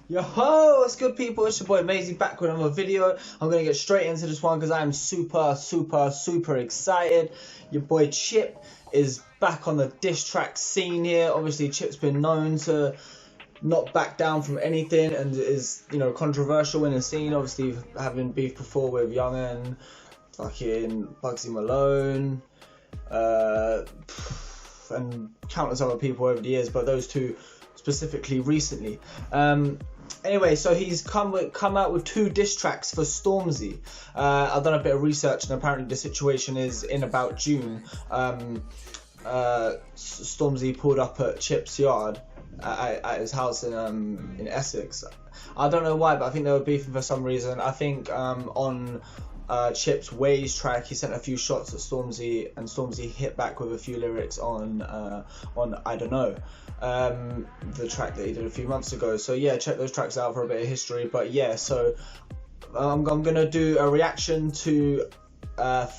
Yo ho, what's good people? It's your boy Maisie back with another video. I'm gonna get straight into this one because I am super excited. Your boy Chip is back on the diss track scene here. Obviously Chip's been known to not back down from anything and is, you know, controversial in the scene. Obviously having beef before with Young fucking Bugsy Malone, and countless other people over the years, but those two specifically recently. Anyway, so he's come out with 2 diss tracks for Stormzy. I've done a bit of research, and apparently the situation is in about June. Stormzy pulled up at Chip's yard at his house in Essex. I don't know why, but I think they were beefing for some reason. I think on Chip's Ways track, he sent a few shots at Stormzy, and Stormzy hit back with a few lyrics on I Don't Know, the track that he did a few months ago. So yeah, check those tracks out for a bit of history. But yeah, so I'm gonna do a reaction to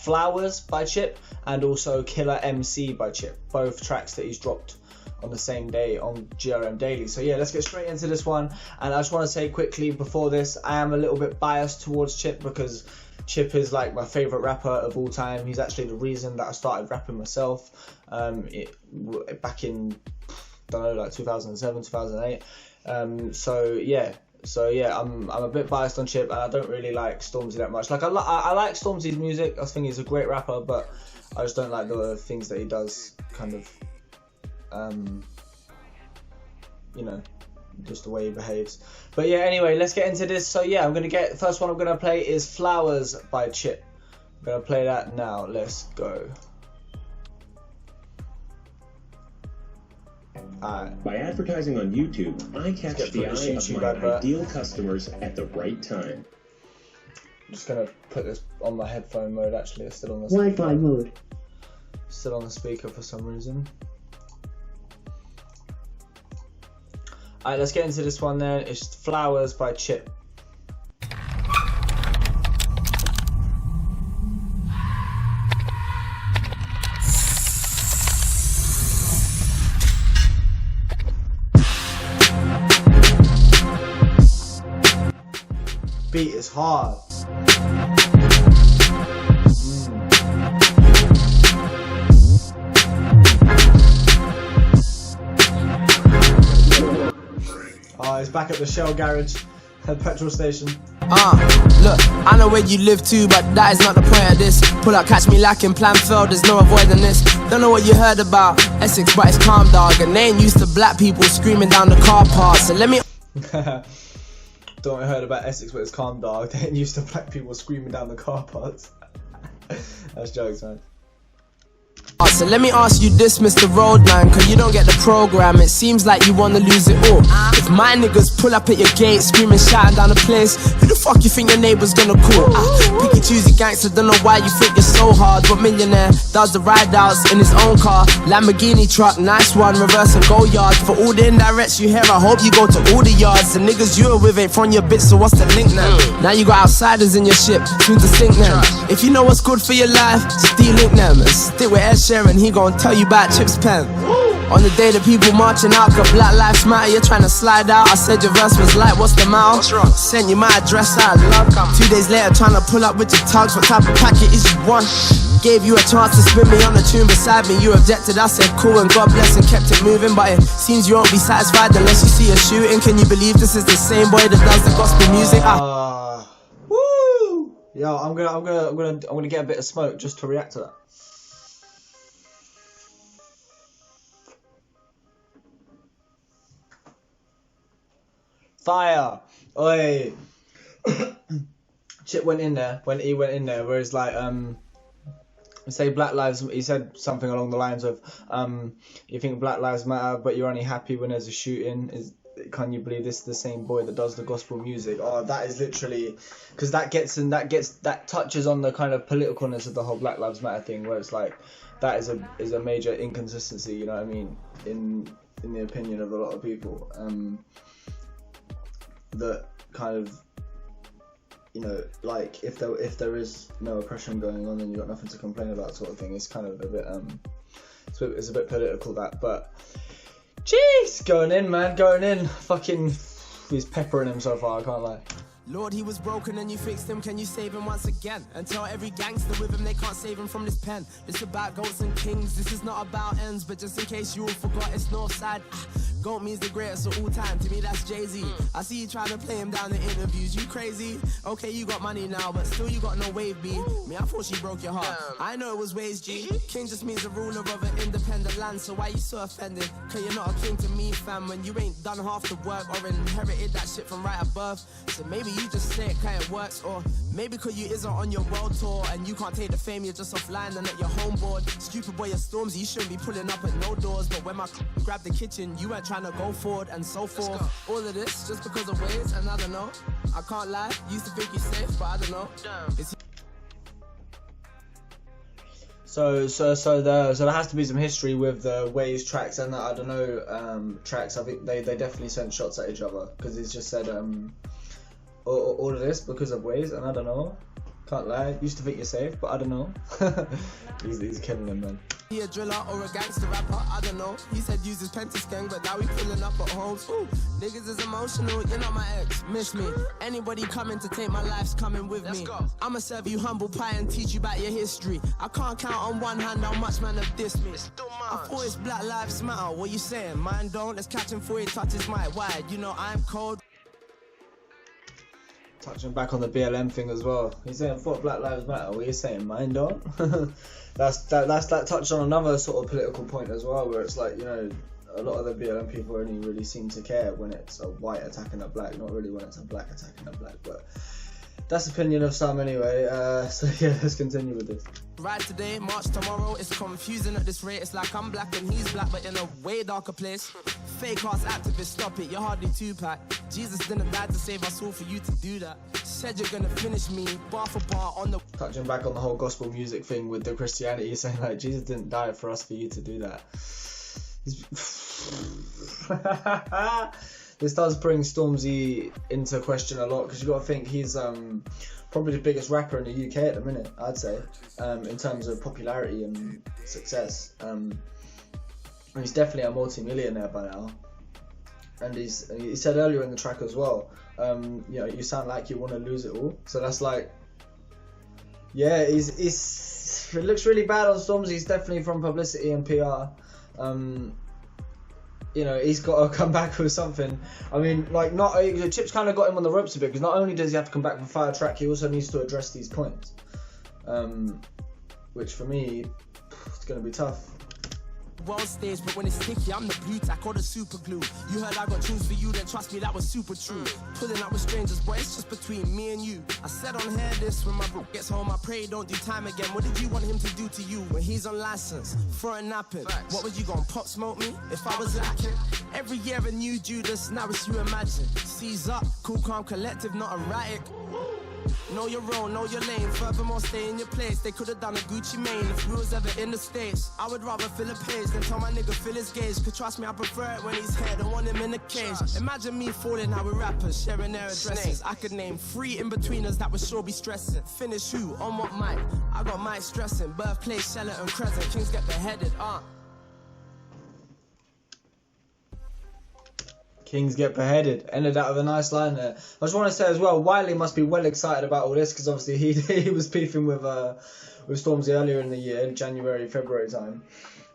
Flowers by Chip and also Killer MC by Chip, both tracks that he's dropped on the same day on GRM Daily. So yeah, let's get straight into this one. And I just want to say quickly before this, I am a little bit biased towards Chip because Chip is like my favourite rapper of all time. He's actually the reason that I started rapping myself back in, don't know, like 2007, 2008. So yeah, I'm a bit biased on Chip, and I don't really like Stormzy that much. Like I like Stormzy's music. I think he's a great rapper, but I just don't like the things that he does, kind of, you know, just the way he behaves. But yeah, anyway, let's get into this. So yeah, first one I'm gonna play is Flowers by Chip. I'm gonna play that now. Let's go. By advertising on YouTube, I catch the eye of my ideal customers at the right time. I'm just gonna put this on my headphone mode. Actually, it's still on the Wi-Fi mode. Still on the speaker for some reason. Alright, let's get into this one then. It's Flowers by Chip. Beat is hard. Oh, he's back at the Shell garage at petrol station. Look, I know where you live too, but that is not the point of this. Pull up, catch me lacking, plan failed, there's no avoiding this. Don't know what you heard about Essex, but it's calm, dog. And they ain't used to black people screaming down the car park. So let me Don't know what I heard about Essex, but it's calm, dog. They ain't used to black people screaming down the car parks. That's jokes, man. So let me ask you this, Mr. Roadman, cause you don't get the program. It seems like you wanna lose it all. If my niggas pull up at your gate, screaming, shouting down the place, who the fuck you think your neighbor's gonna call? Picky choosy gangster, don't know why you think you're so hard. But millionaire does the ride outs in his own car, Lamborghini truck, nice one, reverse and go yard. For all the indirects you hear, I hope you go to all the yards. The niggas you were with ain't from your bitch, so what's the link now? Now you got outsiders in your ship, soon to sink them. If you know what's good for your life, still link them and stick with Ed Sheeran, he gon' tell you about Chip's pen. On the day that people marching out, cause Black Lives Matter, you're trying to slide out. I said your verse was like, what's the matter? Sent you my address out, love. 2 days later, trying to pull up with your tugs. What type of packet is you want? Gave you a chance to spin me on the tune beside me. You objected, I said cool, and God bless and kept it moving. But it seems you won't be satisfied unless you see a shooting. Can you believe this is the same boy that does the gospel music? Woo! Yo, I'm gonna get a bit of smoke just to react to that. Fire! Oi! Chip went in there, where he's like, say Black Lives, he said something along the lines of, you think Black Lives Matter, but you're only happy when there's a shooting. Can you believe this is the same boy that does the gospel music? Oh, that is literally, because that touches on the kind of politicalness of the whole Black Lives Matter thing, where it's like, that is a major inconsistency, you know what I mean, in the opinion of a lot of people. That kind of, you know, like if there is no oppression going on, then you've got nothing to complain about, sort of thing. It's kind of a bit it's a bit political, that, but jeez, going in, man, going in, fucking He's peppering him so far, I can't lie. Lord, he was broken and you fixed him, can you save him once again? And tell every gangster with him they can't save him from this pen. It's about goats and kings, this is not about ends. But just in case you all forgot, it's Northside. Goat means the greatest of all time, to me that's Jay-Z. I see you trying to play him down in interviews, you crazy? Okay, you got money now, but still you got no wave, B. Me, I thought she broke your heart, I know it was ways, G. King just means a ruler of an independent land, so why you so offended? Cause you're not a king to me, fam, when you ain't done half the work or inherited that shit from right above. So maybe you just say it cause it works, or maybe cause you isn't on your world tour and you can't take the fame, you're just offline and at your home board. Stupid boy, you're Stormzy, you shouldn't be pulling up at no doors. But when my grabbed the kitchen, you weren't trying to go forward and so forth. All of this just because of ways, and I don't know, I can't lie, used to think he's safe, but I don't know. So there has to be some history with the Ways tracks and the I don't know tracks. I think they definitely sent shots at each other, because he's just said all of this because of Ways, and I don't know. Can't lie, used to think you're safe, but I don't know. he's killing him, man. He a driller or a gangster rapper, I don't know. He said use his pentasgang, but now we pulling up at homes. Ooh, niggas is emotional, you're not my ex, miss me. Anybody coming to take my life's coming with me. I'ma serve you humble pie and teach you about your history. I can't count on one hand how much man have dissed me. I thought it's Black Lives Matter, what you saying? Mine don't, let's catch him before he touches my wide. You know I'm cold. Touching back on the BLM thing as well. He's saying fuck Black Lives Matter. What are you saying? Mine don't? that's touched on another sort of political point as well, where it's like, you know, a lot of the BLM people only really seem to care when it's a white attacking a black, not really when it's a black attacking a black. But that's the opinion of some anyway. So yeah, let's continue with this. Right today, March tomorrow, it's confusing at this rate. It's like I'm black and he's black, but in a way darker place. Fake ass activists, stop it, you're hardly Tupac. Jesus didn't die to save us all for you to do that. Said you're gonna finish me, bar for bar on the... Touching back on the whole gospel music thing with the Christianity, saying like, Jesus didn't die for us for you to do that. This does bring Stormzy into question a lot, because you got to think he's probably the biggest rapper in the UK at the minute, I'd say, in terms of popularity and success. He's definitely a multi-millionaire by now, and he said earlier in the track as well, you know, you sound like you want to lose it all. So that's like, yeah, it looks really bad on Stormzy. He's definitely from publicity and PR. You know, he's got to come back with something. I mean, like, the Chips kind of got him on the ropes a bit, because not only does he have to come back with a fire track, he also needs to address these points, which for me, it's going to be tough. World stage, but when it's sticky, I'm the blue tack or the super glue. You heard I got tunes for you, then trust me, that was super true. Pulling up with strangers, boy, it's just between me and you. I said on here this, when my bro gets home, I pray don't do time again. What did you want him to do to you when he's on license for a napping? What was you gonna pop smoke me if I was lacking? Every year a new Judas, now it's you imagine. Seize up, cool, calm, collective, not erratic. Know your role, know your lane, furthermore stay in your place. They could have done a Gucci Mane if we was ever in the States. I would rather fill a page than tell my nigga fill his gauge. Cause trust me, I prefer it when he's here, don't want him in a cage. Imagine me falling out with rappers, sharing their addresses. I could name 3 in-betweeners that would sure be stressing. Finish who, on what mic? I got Mike stressing, birthplace, Sheraton, Crescent, Kings get beheaded, Kings get beheaded. Ended that with a nice line there. I just want to say as well, Wiley must be well excited about all this, because obviously he was beefing with Stormzy earlier in the year, January, February time.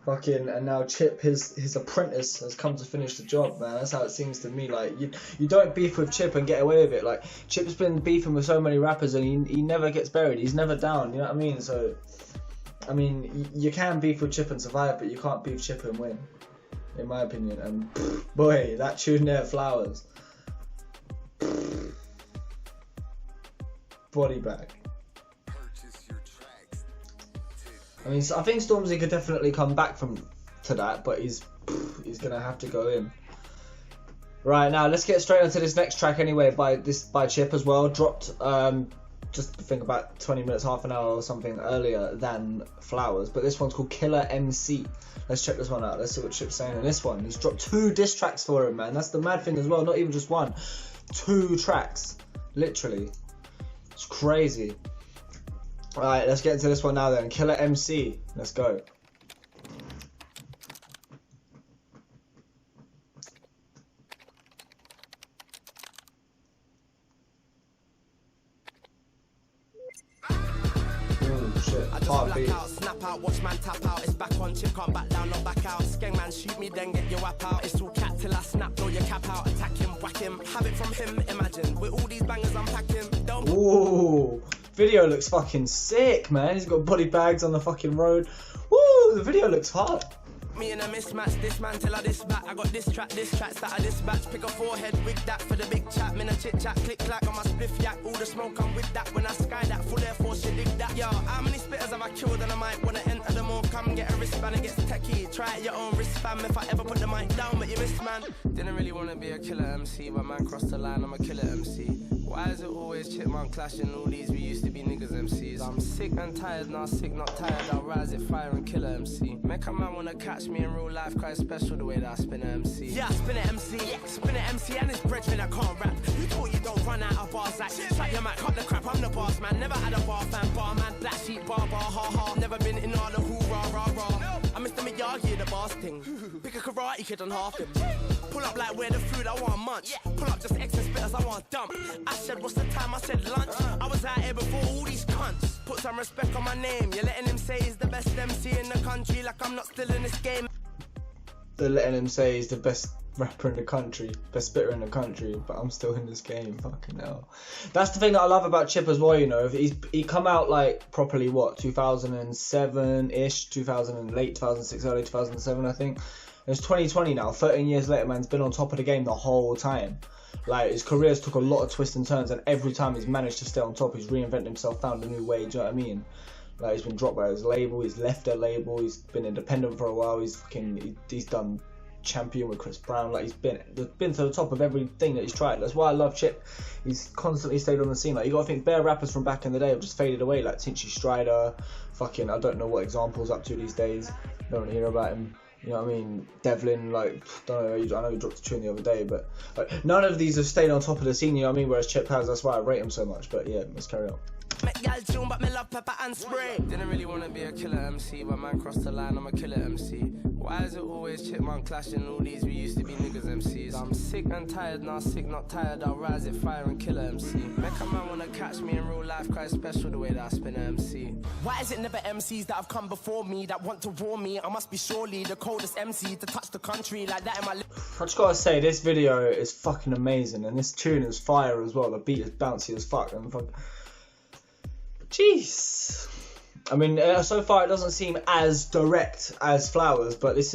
Fucking, and now Chip, his apprentice, has come to finish the job, man. That's how it seems to me. Like, you don't beef with Chip and get away with it. Like, Chip's been beefing with so many rappers and he never gets buried. He's never down, you know what I mean? So, I mean, you can beef with Chip and survive, but you can't beef Chip and win, in my opinion. And boy, that tune there, Flowers, body bag. I mean, I think Stormzy could definitely come back to that, but he's gonna have to go in. Right, now let's get straight into this next track anyway, by Chip as well. Dropped just I think about 20 minutes, half an hour or something earlier than Flowers, but this one's called Killer MC. Let's check this one out. Let's see what Chip's saying in this one. He's dropped 2 diss tracks for him, man. That's the mad thing as well. Not even just one, 2 tracks, literally. It's crazy. Alright, let's get into this one now then. Killer MC. Let's go. shit. I just Part black beat. out, snap out, watch man tap out. It's back on, chip can't back down, not back out. Skeng man, shoot me, then get your whap out. It's all cat till I snap, blow your cap out. Attack him, whack him, have it from him. Imagine with all these bangers I'm packing. Don't. Ooh, video looks fucking sick, man. He's got body bags on the fucking road. Woo, the video looks hard. Me in a mismatch, this man till I dispatch. I got this track that I dispatch. Pick a forehead, wig that for the big chat. Me a chit chat, click clack on my spliff yak. All the smoke I'm with that. When I sky that, full air force, you dig that. Yo, how many spitters have I killed and I might wanna enter them all? Come get a wristband and get techie. Try at your own wrist, fam. If I ever put the mic down, but you miss, man. Didn't really wanna be a killer MC, but man crossed the line, I'm a killer MC. Why is it always chipmunk clashing? All these we used to be niggas MCs. I'm sick and tired, now sick, not tired. I'll rise it, fire and kill a MC. Make a man wanna catch me in real life, cry special the way that I spin a MC. Yeah, I spin a MC, spin a MC and it's brethren that can't rap. You thought you don't run out of bars like shut your mic, cut the crap, I'm the boss man. Never had a bar fan, bar man, black sheep, bar, ha ha. Never been in all the hoorah, rah rah. I Mr. Miyagi, the boss thing. Pick a karate kid on half him. Pull up like where the food I want munch. Pull up just extra spitters I want dump. I said what's the time, I said lunch. I was out here before all these cunts. Put some respect on my name. You're letting him say he's the best MC in the country, like I'm not still in this game. They're letting him say he's the best rapper in the country, best spitter in the country, but I'm still in this game. Fucking hell. That's the thing that I love about Chip as well, you know. He come out like properly, what, 2007-ish, late 2006, early 2007, I think. It's 2020 now, 13 years later, man's been on top of the game the whole time. Like, his career's took a lot of twists and turns, and every time he's managed to stay on top, he's reinvented himself, found a new way, do you know what I mean? Like, he's been dropped by his label, he's left their label, he's been independent for a while, he's done champion with Chris Brown, like, he's been to the top of everything that he's tried. That's why I love Chip. He's constantly stayed on the scene. Like, you gotta think, bare rappers from back in the day have just faded away, like Tinchy Strider, fucking, I don't know what example's up to these days, don't really hear about him. You know what I mean? Devlin, like, don't know, I know he dropped a tune the other day, but like, none of these have stayed on top of the scene, you know what I mean? Whereas Chip has, that's why I rate him so much, but yeah, let's carry on. But me love pepper and spray. Didn't really want to be a killer MC, but man crossed the line, I'm a killer MC. Why is it always chipmunk clashing? All these we used to be niggas MCs. I'm sick and tired, now sick, not tired. I'll rise it, fire and kill a MC. Make a man wanna catch me in real life, cry special the way that I spin a MC. Why is it never MCs that have come before me that want to war me? I must be surely the coldest MC to touch the country like that in my I just gotta say, this video is fucking amazing, and this tune is fire as well. The beat is bouncy as fuck, and jeez. I mean, so far it doesn't seem as direct as Flowers, but it's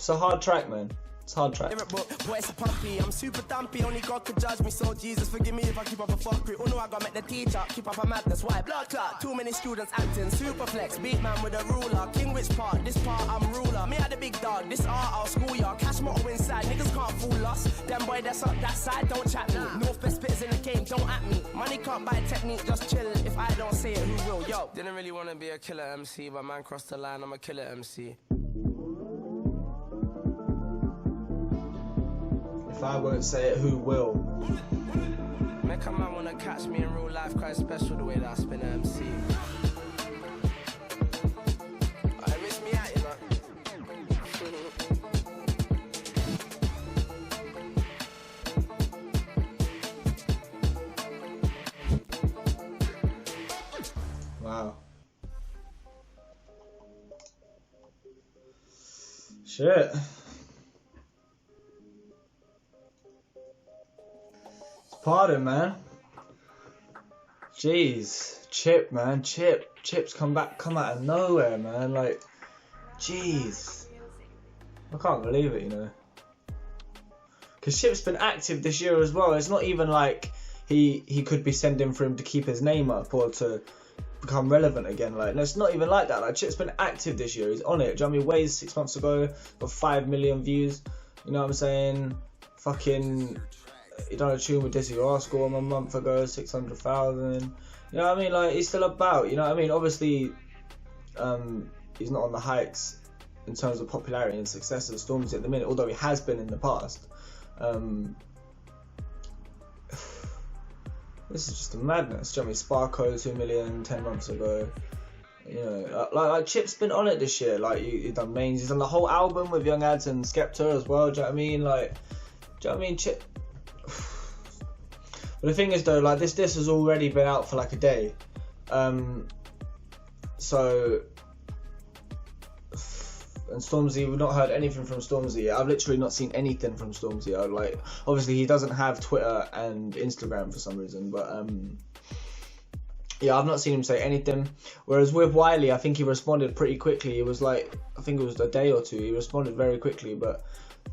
a hard track, man. It's a hard track. Boy, it's a puppy. I'm super dumpy. Only God could judge me. So Jesus, forgive me if I keep up a fuckery. Oh no, I gotta make the teacher keep up a madness. Why? Blood clot. Too many students acting. Super flex. Beat man with a ruler. King which part? This part I'm ruler. Me had the big dog. This art I'll school ya. Cash motto inside. Niggas can't fool us. Them boy that's up that side. Don't chat me. North best spitters in the game. Don't at me. Money can't buy technique. Just chill. If I don't say it, who will? Yo. Didn't really wanna be a killer MC, but man crossed the line. I'm a killer MC. If I won't say it, who will? Make a man wanna catch me in real life, cry special the way that I spin a MC. I miss me out, you know. Wow. Shit. Pardon, man. Jeez, Chip, man, Chip's come out of nowhere, man. Like, jeez, I can't believe it, you know. Because Chip's been active this year as well. It's not even like he could be sending for him to keep his name up or to become relevant again. Like, no, it's not even like that. Like, Chip's been active this year. He's on it. Do you know what I mean? Waves 6 months ago got 5 million views. You know what I'm saying? Fucking. He done a tune with Dizzy Rascal a month ago, 600,000. You know what I mean? Like, he's still about. You know what I mean? Obviously, he's not on the heights in terms of popularity and success of Stormzy at the minute, although he has been in the past. This is just a madness. Do you know what I mean? Sparko, 2 million 10 months ago. You know, like Chip's been on it this year. Like, he's done mains. He's done the whole album with Young Ads and Skepta as well. Do you know what I mean? Like, do you know what I mean? Chip. But the thing is though, like this has already been out for like a day. So, and Stormzy, we've not heard anything from Stormzy. I've literally not seen anything from Stormzy. Like, obviously he doesn't have Twitter and Instagram for some reason, but yeah, I've not seen him say anything. Whereas with Wiley, I think he responded pretty quickly. It was like, I think it was a day or two. He responded very quickly, but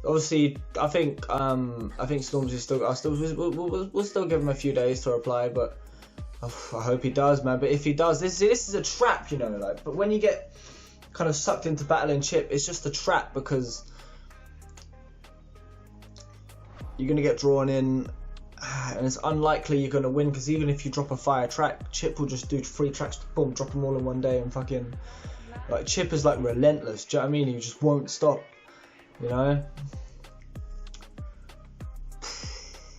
obviously, I think Stormzy we'll still give him a few days to reply, but I hope he does, man. But if he does, this is a trap, you know. Like, but when you get kind of sucked into battling Chip, it's just a trap, because you're gonna get drawn in, and it's unlikely you're gonna win. Because even if you drop a fire track, Chip will just do 3 tracks, boom, drop them all in one day, and fucking, like, Chip is like relentless. Do you know what I mean? He just won't stop, you know.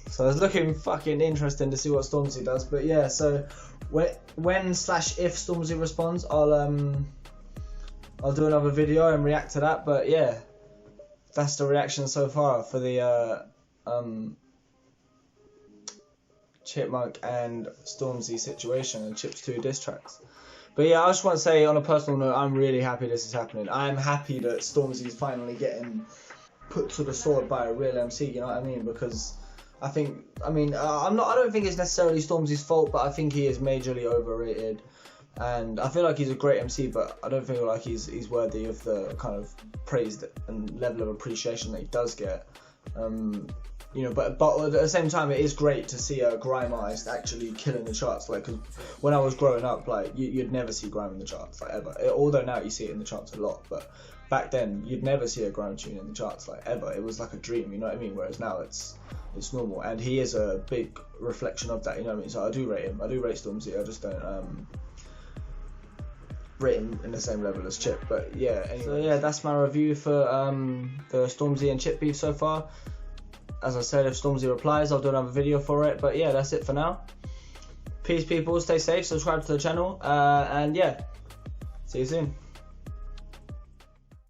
So it's looking fucking interesting to see what Stormzy does. But yeah, so when/if Stormzy responds, I'll do another video and react to that. But yeah, that's the reaction so far for the Chipmunk and Stormzy situation and Chip's 2 diss tracks. But yeah, I just want to say on a personal note, I'm really happy this is happening. I'm happy that Stormzy's finally getting put to the sword by a real MC, you know what I mean? Because I don't think it's necessarily Stormzy's fault, but I think he is majorly overrated. And I feel like he's a great MC, but I don't feel like he's worthy of the kind of praise and level of appreciation that he does get. You know, but at the same time, it is great to see a grime artist actually killing the charts. Like, 'cause when I was growing up, like, you'd never see grime in the charts, like, ever. Although now you see it in the charts a lot, but back then you'd never see a grime tune in the charts, like, ever. It was like a dream, you know what I mean? Whereas now it's normal, and he is a big reflection of that, you know what I mean? So I do rate him. I do rate Stormzy. I just don't rate him in the same level as Chip. But yeah, anyway. So yeah, that's my review for the Stormzy and Chip beef so far. As I said, if Stormzy replies, I'll do another video for it. But yeah, that's it for now. Peace, people. Stay safe. Subscribe to the channel. And yeah, see you soon.